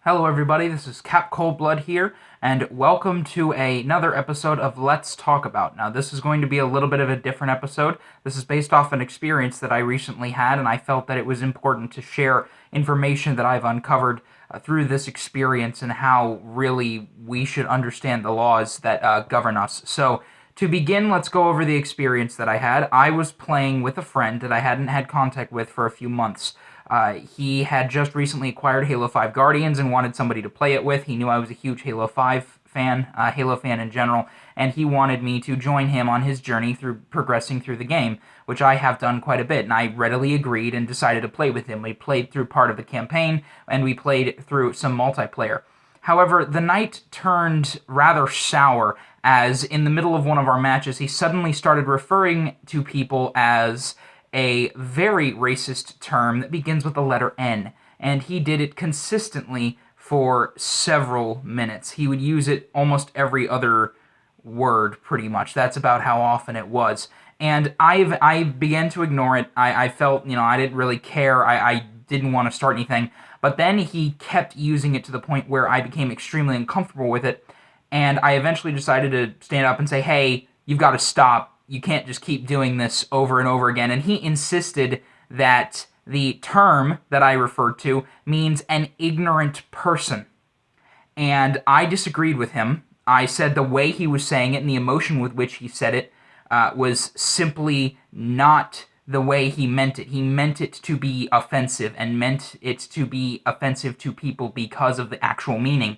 Hello, everybody. This is Cap Coldblood here, and welcome to another episode of Let's Talk About. Now, this is going to be a little bit of a different episode. This is based off an experience that I recently had, and I felt that it was important to share information that I've uncovered through this experience and how really we should understand the laws that govern us. So, to begin, let's go over the experience that I had. I was playing with a friend that I hadn't had contact with for a few months. He had just recently acquired Halo 5 Guardians and wanted somebody to play it with. He knew I was a huge Halo 5 fan, Halo fan in general, and he wanted me to join him on his journey through progressing through the game, which I have done quite a bit, and I readily agreed and decided to play with him. We played through part of the campaign, and we played through some multiplayer. However, the night turned rather sour as in the middle of one of our matches, he suddenly started referring to people as a very racist term that begins with the letter N, and he did it consistently for several minutes. He would use it almost every other word, pretty much. That's about how often it was. And I began to ignore it. I felt, I didn't really care. I didn't want to start anything. But then he kept using it to the point where I became extremely uncomfortable with it, and I eventually decided to stand up and say, hey, you've got to stop. You can't just keep doing this over and over again. And he insisted that the term that I referred to means an ignorant person. And I disagreed with him. I said the way he was saying it and the emotion with which he said it was simply not the way he meant it. He meant it to be offensive and meant it to be offensive to people because of the actual meaning.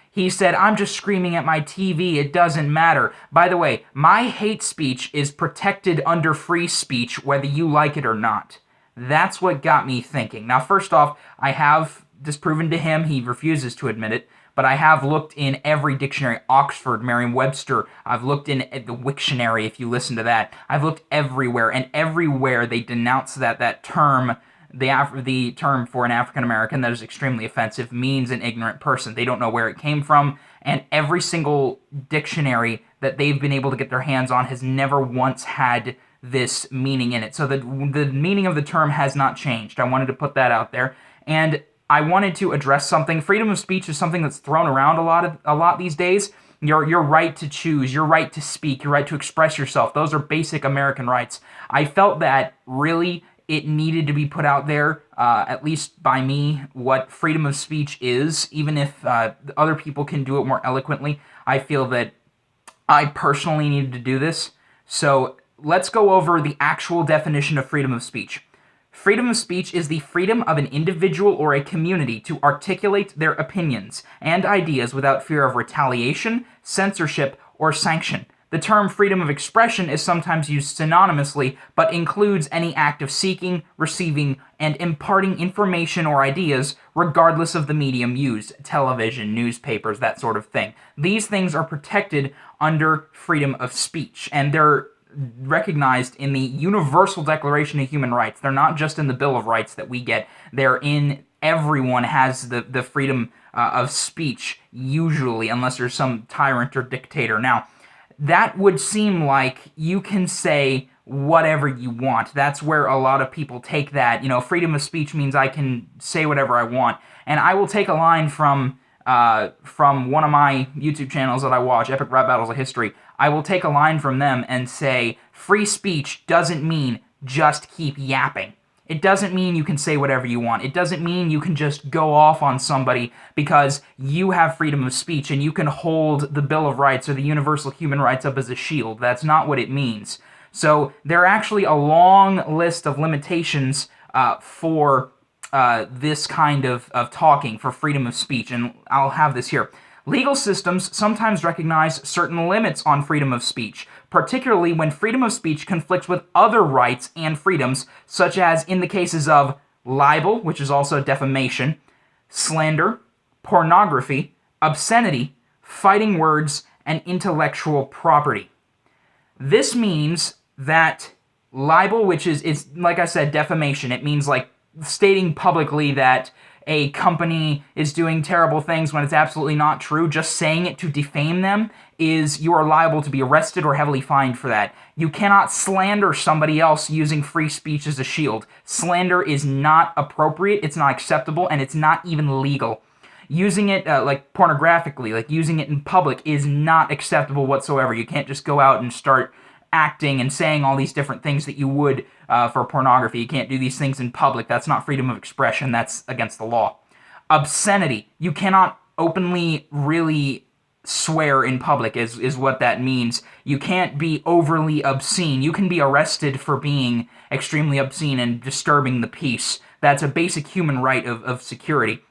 He said, I'm just screaming at my TV, it doesn't matter. By the way, my hate speech is protected under free speech whether you like it or not. That's what got me thinking. Now, first off, I have disproven to him, he refuses to admit it, but I have looked in every dictionary, Oxford, Merriam-Webster, I've looked in the Wiktionary, if you listen to that. I've looked everywhere, and everywhere they denounce that term, the term for an African American that is extremely offensive, means an ignorant person. They don't know where it came from, and every single dictionary that they've been able to get their hands on has never once had this meaning in it. So the meaning of the term has not changed. I wanted to put that out there, and I wanted to address something. Freedom of speech is something that's thrown around a lot these days. Your right to choose, your right to speak, your right to express yourself. Those are basic American rights. I felt that really it needed to be put out there, at least by me, what freedom of speech is. Even if other people can do it more eloquently, I feel that I personally needed to do this. So let's go over the actual definition of freedom of speech. Freedom of speech is the freedom of an individual or a community to articulate their opinions and ideas without fear of retaliation, censorship, or sanction. The term freedom of expression is sometimes used synonymously, but includes any act of seeking, receiving, and imparting information or ideas, regardless of the medium used, television, newspapers, that sort of thing. These things are protected under freedom of speech, and they're recognized in the Universal Declaration of Human Rights. They're not just in the Bill of Rights that we get. They're in, everyone has the freedom of speech, usually, unless there's some tyrant or dictator. Now, that would seem like you can say whatever you want. That's where a lot of people take that. Freedom of speech means I can say whatever I want. And I will take a line from one of my YouTube channels that I watch, Epic Rap Battles of History. I will take a line from them and say, free speech doesn't mean just keep yapping. It doesn't mean you can say whatever you want. It doesn't mean you can just go off on somebody because you have freedom of speech and you can hold the Bill of Rights or the Universal Human Rights up as a shield. That's not what it means. So there are actually a long list of limitations for this kind of talking, for freedom of speech, and I'll have this here. Legal systems sometimes recognize certain limits on freedom of speech, particularly when freedom of speech conflicts with other rights and freedoms, such as in the cases of libel, which is also defamation, slander, pornography, obscenity, fighting words, and intellectual property. This means that libel, which is like I said, defamation, it means like stating publicly that a company is doing terrible things when it's absolutely not true. Just saying it to defame them is you are liable to be arrested or heavily fined for that. You cannot slander somebody else using free speech as a shield. Slander is not appropriate, it's not acceptable, and it's not even legal. Using it like pornographically, like using it in public, is not acceptable whatsoever. You can't just go out and start acting and saying all these different things that you would for pornography. You can't do these things in public. That's not freedom of expression. That's against the law. Obscenity. You cannot openly really swear in public is what that means. You can't be overly obscene. You can be arrested for being extremely obscene and disturbing the peace. That's a basic human right of security.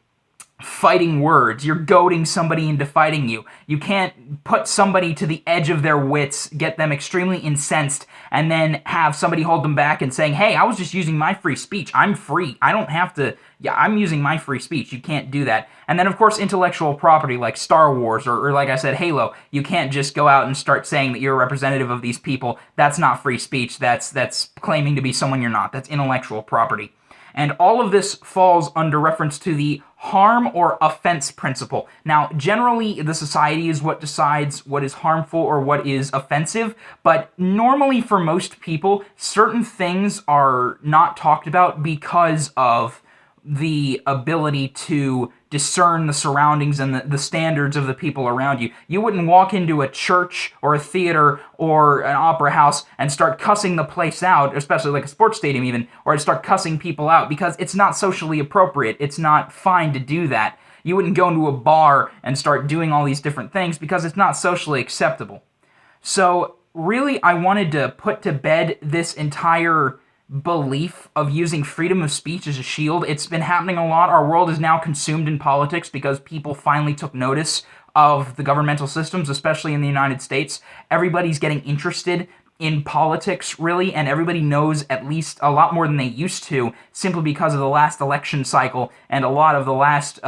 Fighting words. You're goading somebody into fighting you. You can't put somebody to the edge of their wits, get them extremely incensed, and then have somebody hold them back and saying, hey, I was just using my free speech. I'm free. I don't have to... Yeah, I'm using my free speech. You can't do that. And then, of course, intellectual property like Star Wars or like I said, Halo. You can't just go out and start saying that you're a representative of these people. That's not free speech. That's claiming to be someone you're not. That's intellectual property. And all of this falls under reference to the harm or offense principle. Now, generally, the society is what decides what is harmful or what is offensive, but normally for most people, certain things are not talked about because of the ability to discern the surroundings and the standards of the people around you. You wouldn't walk into a church or a theater or an opera house and start cussing the place out, especially like a sports stadium even, or start cussing people out because it's not socially appropriate. It's not fine to do that. You wouldn't go into a bar and start doing all these different things because it's not socially acceptable. So really, I wanted to put to bed this entire belief of using freedom of speech as a shield. It's been happening a lot. Our world is now consumed in politics because people finally took notice of the governmental systems, especially in the United States. Everybody's getting interested in politics, really, and everybody knows at least a lot more than they used to, simply because of the last election cycle and a lot of the last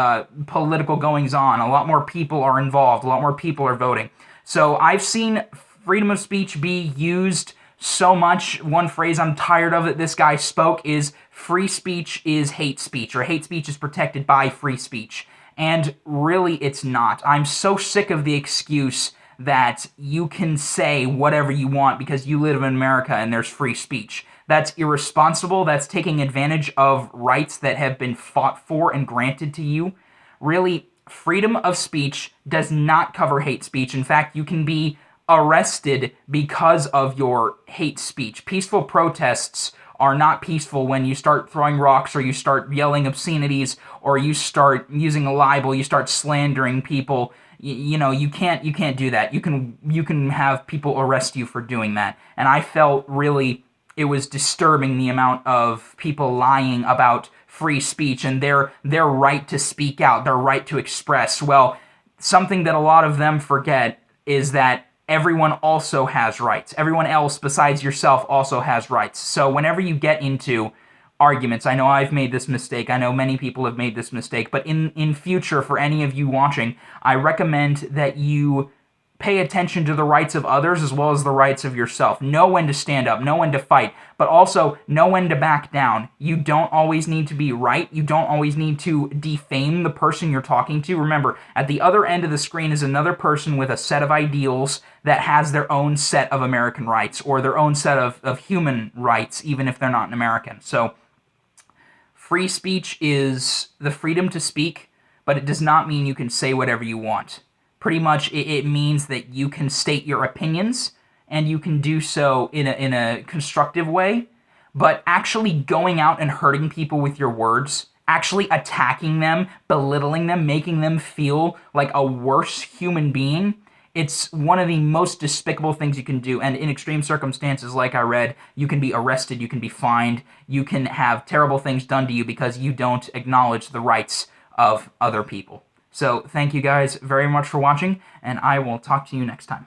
political goings-on. A lot more people are involved. A lot more people are voting. So I've seen freedom of speech be used so much. One phrase I'm tired of that this guy spoke is free speech is hate speech, or hate speech is protected by free speech. And really, it's not. I'm so sick of the excuse that you can say whatever you want because you live in America and there's free speech. That's irresponsible. That's taking advantage of rights that have been fought for and granted to you. Really, freedom of speech does not cover hate speech. In fact, you can be arrested because of your hate speech. Peaceful protests are not peaceful when you start throwing rocks or you start yelling obscenities or you start using a libel, you start slandering people. You know, you can't do that. You can have people arrest you for doing that. And I felt really it was disturbing the amount of people lying about free speech and their right to speak out, their right to express. Well, something that a lot of them forget is that everyone also has rights. Everyone else besides yourself also has rights. So whenever you get into arguments, I know I've made this mistake, I know many people have made this mistake, but in future, for any of you watching, I recommend that you pay attention to the rights of others as well as the rights of yourself. Know when to stand up, know when to fight, but also know when to back down. You don't always need to be right. You don't always need to defame the person you're talking to. Remember, at the other end of the screen is another person with a set of ideals that has their own set of American rights or their own set of human rights, even if they're not an American. So, free speech is the freedom to speak, but it does not mean you can say whatever you want. Pretty much, it means that you can state your opinions, and you can do so in a constructive way, but actually going out and hurting people with your words, actually attacking them, belittling them, making them feel like a worse human being, it's one of the most despicable things you can do. And in extreme circumstances, like I read, you can be arrested, you can be fined, you can have terrible things done to you because you don't acknowledge the rights of other people. So thank you guys very much for watching, and I will talk to you next time.